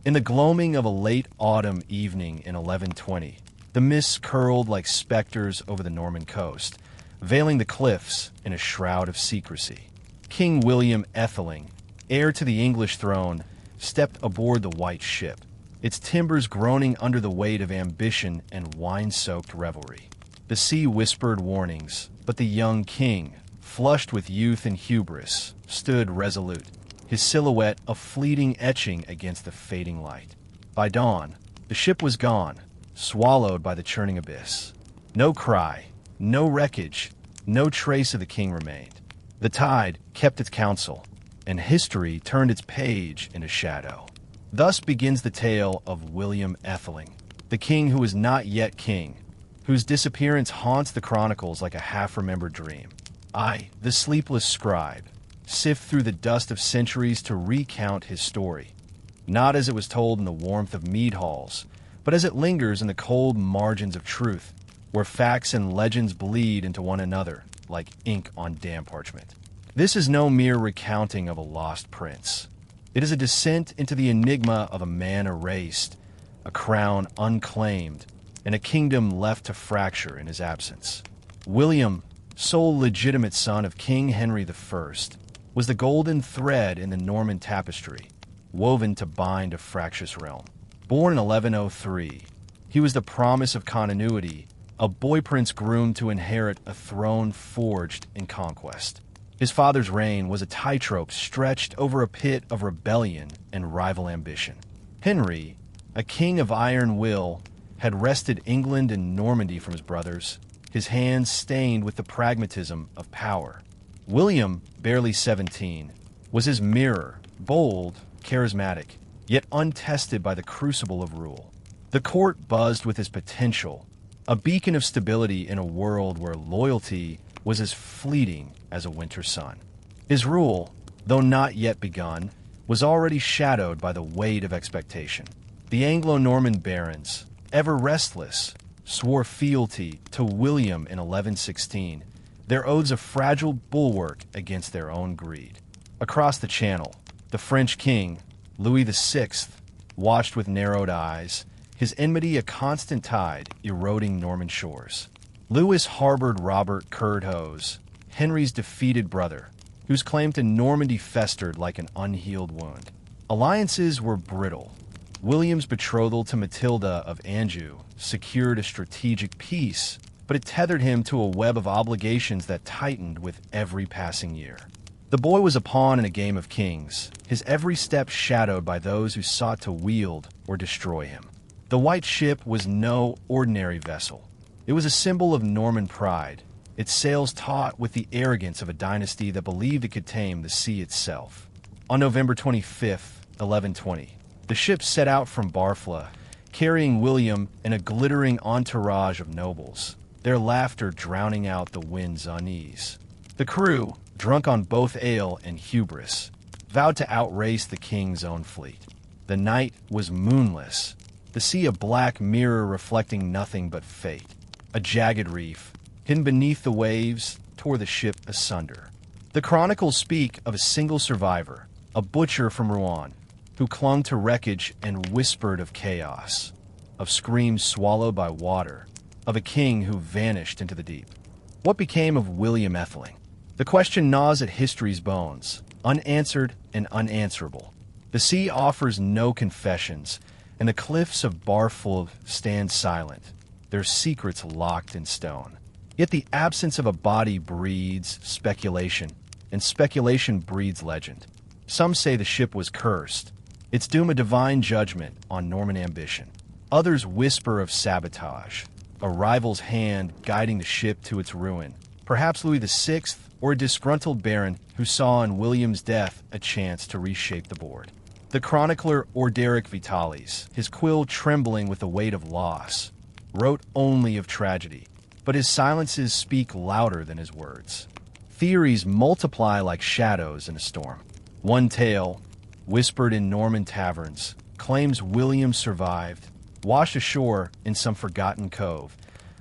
In the gloaming of a late autumn evening in 1120, the mists curled like specters over the Norman coast, veiling the cliffs in a shroud of secrecy. King William Ætheling, heir to the English throne, stepped aboard the white ship, its timbers groaning under the weight of ambition and wine-soaked revelry. The sea whispered warnings, but the young king, flushed with youth and hubris, stood resolute, his silhouette a fleeting etching against the fading light. By dawn, the ship was gone, swallowed by the churning abyss. No cry, no wreckage, no trace of the king remained. The tide kept its counsel, and history turned its page into shadow. Thus begins the tale of William Ætheling, the king who is not yet king, whose disappearance haunts the chronicles like a half-remembered dream. I, the sleepless scribe, sift through the dust of centuries to recount his story, not as it was told in the warmth of mead halls, but as it lingers in the cold margins of truth, where facts and legends bleed into one another like ink on damp parchment. This is no mere recounting of a lost prince. It is a descent into the enigma of a man erased, a crown unclaimed, and a kingdom left to fracture in his absence. William, sole legitimate son of King Henry I, was the golden thread in the Norman tapestry, woven to bind a fractious realm. Born in 1103, he was the promise of continuity, a boy prince groomed to inherit a throne forged in conquest. His father's reign was a tightrope stretched over a pit of rebellion and rival ambition. Henry, a king of iron will, had wrested England and Normandy from his brothers, his hands stained with the pragmatism of power. William, barely 17, was his mirror, bold, charismatic, yet untested by the crucible of rule. The court buzzed with his potential, a beacon of stability in a world where loyalty was as fleeting as a winter sun. His rule, though not yet begun, was already shadowed by the weight of expectation. The Anglo-Norman barons, ever restless, swore fealty to William in 1116, their oaths a fragile bulwark against their own greed. Across the Channel, the French king, Louis VI, watched with narrowed eyes, his enmity a constant tide eroding Norman shores. Louis harbored Robert Curthose, Henry's defeated brother, whose claim to Normandy festered like an unhealed wound. Alliances were brittle. William's betrothal to Matilda of Anjou secured a strategic peace, but it tethered him to a web of obligations that tightened with every passing year. The boy was a pawn in a game of kings, his every step shadowed by those who sought to wield or destroy him. The white ship was no ordinary vessel. It was a symbol of Norman pride, its sails taut with the arrogance of a dynasty that believed it could tame the sea itself. On November 25, 1120, the ship set out from Barfla, carrying William and a glittering entourage of nobles, their laughter drowning out the wind's unease. The crew, drunk on both ale and hubris, vowed to outrace the king's own fleet. The night was moonless, the sea a black mirror reflecting nothing but fate. A jagged reef, hidden beneath the waves, tore the ship asunder. The chronicles speak of a single survivor, a butcher from Rouen, who clung to wreckage and whispered of chaos, of screams swallowed by water, of a king who vanished into the deep. What became of William Ætheling? The question gnaws at history's bones, unanswered and unanswerable. The sea offers no confessions, and the cliffs of Barful stand silent, their secrets locked in stone. Yet the absence of a body breeds speculation, and speculation breeds legend. Some say the ship was cursed, its doom a divine judgment on Norman ambition. Others whisper of sabotage, a rival's hand guiding the ship to its ruin. Perhaps Louis VI or a disgruntled baron who saw in William's death a chance to reshape the board. The chronicler Orderic Vitalis, his quill trembling with the weight of loss, wrote only of tragedy, but his silences speak louder than his words. Theories multiply like shadows in a storm. One tale, whispered in Norman taverns, claims William survived, washed ashore in some forgotten cove,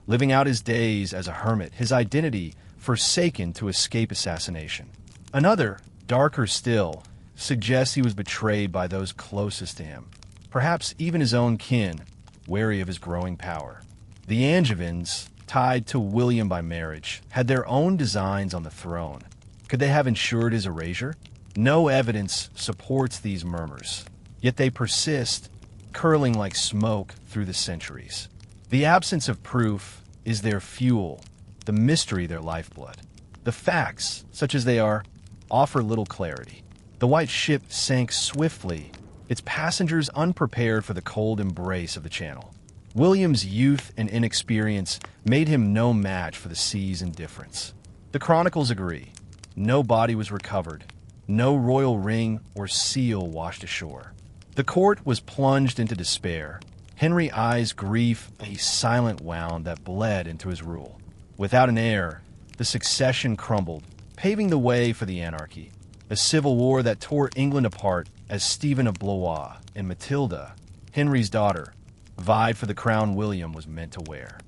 living out his days as a hermit, his identity forsaken to escape assassination. Another, darker still, suggests he was betrayed by those closest to him, perhaps even his own kin, wary of his growing power. The Angevins, tied to William by marriage, had their own designs on the throne. Could they have ensured his erasure? No evidence supports these murmurs, yet they persist, curling like smoke through the centuries. The absence of proof is their fuel, the mystery their lifeblood. The facts, such as they are, offer little clarity. The white ship sank swiftly, its passengers unprepared for the cold embrace of the Channel. William's youth and inexperience made him no match for the sea's indifference. The chronicles agree. No body was recovered. No royal ring or seal washed ashore. The court was plunged into despair. Henry I's grief a silent wound that bled into his rule. Without an heir, the succession crumbled, paving the way for the Anarchy, a civil war that tore England apart as Stephen of Blois and Matilda, Henry's daughter, vied for the crown William was meant to wear.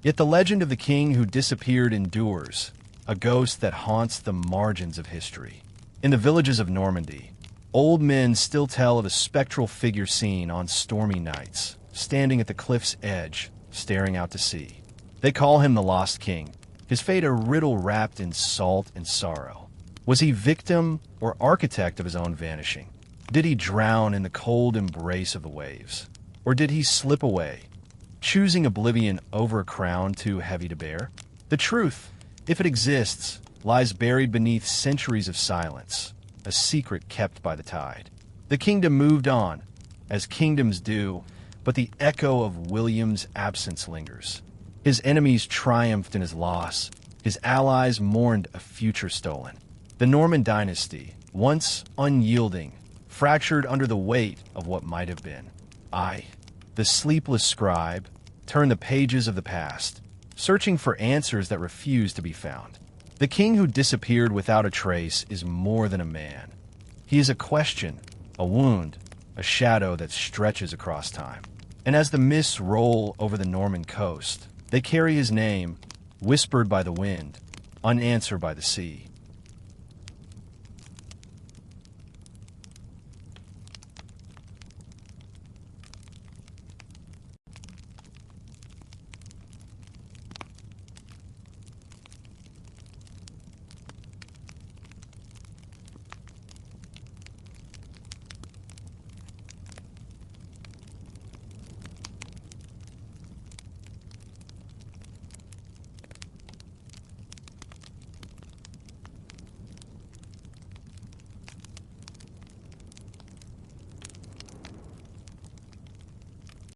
Yet the legend of the king who disappeared endures, a ghost that haunts the margins of history. In the villages of Normandy, old men still tell of a spectral figure seen on stormy nights, standing at the cliff's edge, staring out to sea. They call him the Lost King, his fate a riddle wrapped in salt and sorrow. Was he victim or architect of his own vanishing? Did he drown in the cold embrace of the waves? Or did he slip away, choosing oblivion over a crown too heavy to bear? The truth, if it exists, lies buried beneath centuries of silence, a secret kept by the tide. The kingdom moved on, as kingdoms do, but the echo of William's absence lingers. His enemies triumphed in his loss. His allies mourned a future stolen. The Norman dynasty, once unyielding, fractured under the weight of what might have been. I, the sleepless scribe, turn the pages of the past, searching for answers that refuse to be found. The king who disappeared without a trace is more than a man. He is a question, a wound, a shadow that stretches across time. And as the mists roll over the Norman coast, they carry his name, whispered by the wind, unanswered by the sea.